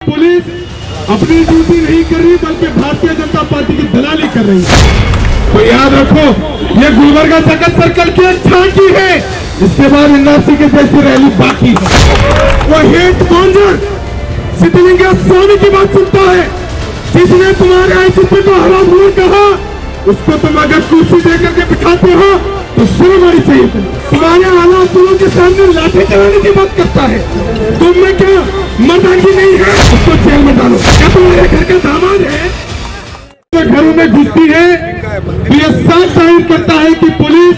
Police अपनी duty नहीं कर रही बल्कि भारतीय जनता पार्टी की दलाली कर रही है। तो याद रखो, ये गुलबर्गा जगत सर्कल की एक झांकी है, इसके बाद एनआरसी के जैसी रैली बाकी है। वो हेट मॉन्जर सिद्धलिंगा स्वामी की बात सुनता है, जिसने तुम्हारे आईसीपी को हरामखोर कहा, उसको तुम अगर कुर्सी देकर के बिठाते हो तो शर्म आनी चाहिए। तुम्हारे आला अफसरों के सामने लाठी चलाने की बात करता है, तुम में क्या मर्दानगी नहीं है? उसको जेल में डालो। क्या तुम्हारे घर का दामाद है? घरों में घुसती है तो यह साफ जाहिर करता है कि पुलिस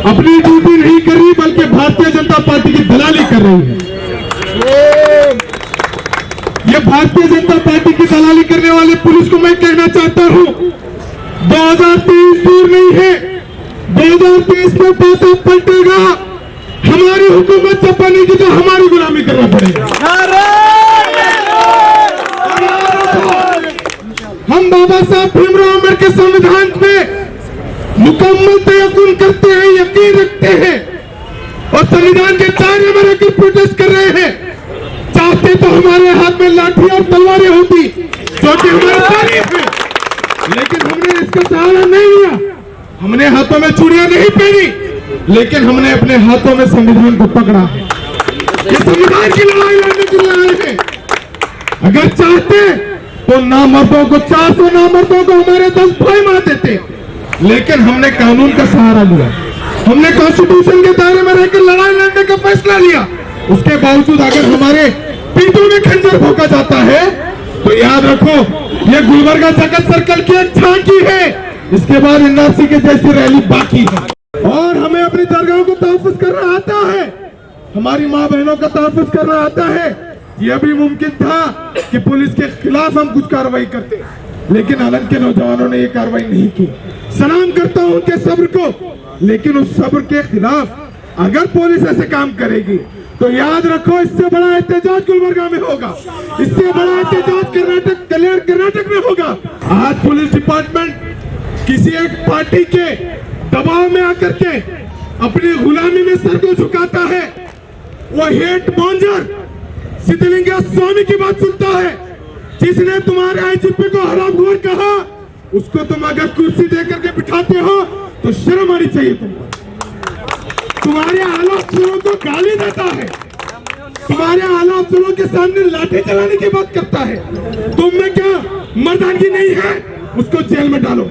अपनी ड्यूटी नहीं कर रही बल्कि भारतीय जनता पार्टी की दलाली कर रही है। ये भारतीय जनता पार्टी की दलाली करने वाले पुलिस को मैं कहना चाहता हूं, 2023 दूर नहीं है, 2023 में पैसा पलटेगा। हमारी हुकूमत जब बनेगी तो हमारी गुलामी करना पड़ेगा। हम बाबा साहब भीमराव अम्बेडकर संविधान पे मुकम्मल तयकीन करते हैं, यकीन रखते हैं और संविधान के दायरे में रहकर प्रोटेस्ट कर रहे हैं। चाहते तो हमारे हाथ में लाठी और तलवारें होती जो कि हमारी तारीफ है, लेकिन हमने इसका सहारा नहीं लिया। हमने हाथों में चूड़ियां नहीं पहनी, लेकिन हमने अपने हाथों में संविधान को पकड़ा है। ये संविधान की लड़ाई लड़ने के लिए आए हैं। अगर चाहते तो नामर्दों को 400 नामर्दों को हमारे 10 भाई मार देते, लेकिन हमने कानून का सहारा लिया, हमने कॉन्स्टिट्यूशन के दायरे में रहकर लड़ाई लड़ने का फैसला लिया। उसके बावजूद अगर हमारे पीठों में खंजर भोंका जाता है तो याद रखो, ये गुलबर्गा जगत सर्कल की एक झांकी है, इसके बाद एनआरसी के जैसी रैली बाकी है। और हमें अपनी दरगाहों को तहफ़्फ़ुज़ करना आता है, हमारी माँ बहनों का तहफ़्फ़ुज़ करना आता है। यह भी मुमकिन था कि पुलिस के खिलाफ हम कुछ कार्रवाई करते, लेकिन अलग के नौजवानों ने यह कार्रवाई नहीं की। सलाम करता हूं उनके सब्र को, लेकिन उस सब्र के खिलाफ अगर पुलिस ऐसे काम करेगी तो याद रखो, इससे बड़ा एहतजाज गुलबर्गा में होगा, इससे बड़ा एहतजाज कर्नाटक में होगा। आज पुलिस डिपार्टमेंट किसी एक पार्टी के दबाव में आकर के अपनी गुलामी में सर को झुकाता है। वो हेट मॉन्जर सिद्धलिंगा स्वामी की बात सुनता है, जिसने तुम्हारे आईजीपी को हरामखोर कहा, उसको तुम अगर कुर्सी देकर के बिठाते हो तो शर्म आनी चाहिए तुमको। तुम्हारे आला अफसरों को गाली देता है, तुम्हारे आला अफसरों के सामने लाठी चलाने की बात करता है, तुम में क्या मर्दानगी नहीं है? उसको जेल में डालो।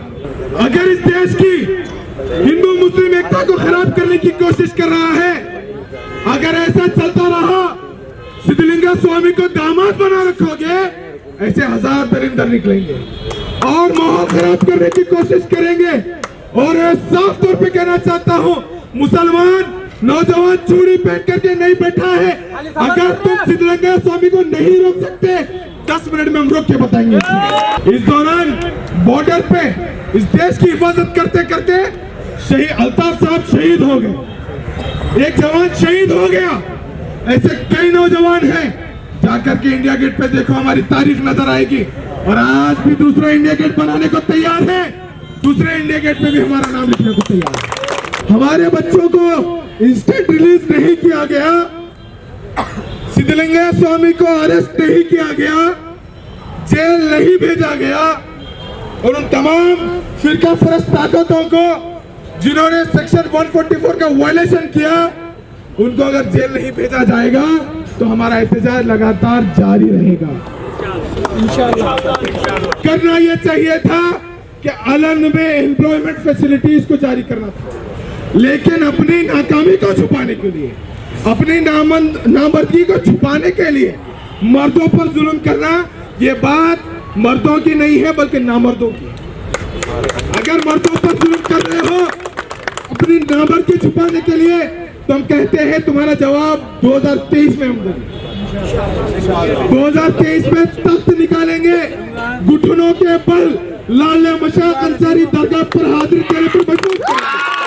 अगर इस देश की हिंदू मुस्लिम एकता को खराब करने की कोशिश कर रहा है, अगर ऐसा चलता रहा, सिद्धलिंगा स्वामी को दामाद बना रखोगे, ऐसे 1000 दरिंदर निकलेंगे और माहौल खराब करने की कोशिश करेंगे। और साफ तौर पे कहना चाहता हूं, मुसलमान नौजवान चूड़ी पहन करके नहीं बैठा है। अगर तुम सिद्धलिंगा स्वामी को नहीं रोक सकते, 10 मिनट में हम रोक के बताएंगे। इस दौरान बॉर्डर पे इस देश की हिफाजत करते करते शहीद अल्ताफ साहब शहीद हो गए, एक जवान शहीद हो गया। ऐसे कई नौजवान हैं, जाकर के इंडिया गेट पे देखो, हमारी तारीख नजर आएगी। और आज भी दूसरा इंडिया गेट बनाने को तैयार है, दूसरे इंडिया गेट पे भी हमारा नाम लिखने को तैयार है। हमारे बच्चों को इंस्टेंट रिलीज नहीं किया गया, सिद्धलिंगा स्वामी को अरेस्ट नहीं किया गया, जेल नहीं भेजा गया, और उन तमाम फिरका फरस्त ताकतों को जिन्होंने सेक्शन 144 का वायलेशन किया, उनको अगर जेल नहीं भेजा जाएगा तो हमारा एहतजाज लगातार जारी रहेगा। करना यह चाहिए था कि अलन में एम्प्लॉयमेंट फैसिलिटीज को जारी करना था, लेकिन अपनी नाकामी को छुपाने के लिए, अपनी नामर्दगी को छुपाने के लिए मर्दों पर जुल्म करना, ये बात मर्दों की नहीं है बल्कि नामर्दों की। अगर मर्दों पर जुल्म कर रहे हो अपनी नामर्दगी छुपाने के लिए, तो हम कहते हैं तुम्हारा जवाब 2023 में हम देंगे। 2023 में तख्त निकालेंगे, घुटनों के बल लाल मशाक अंसारी दरगाह पर हाजिर करने पर मजबूर करेंगे।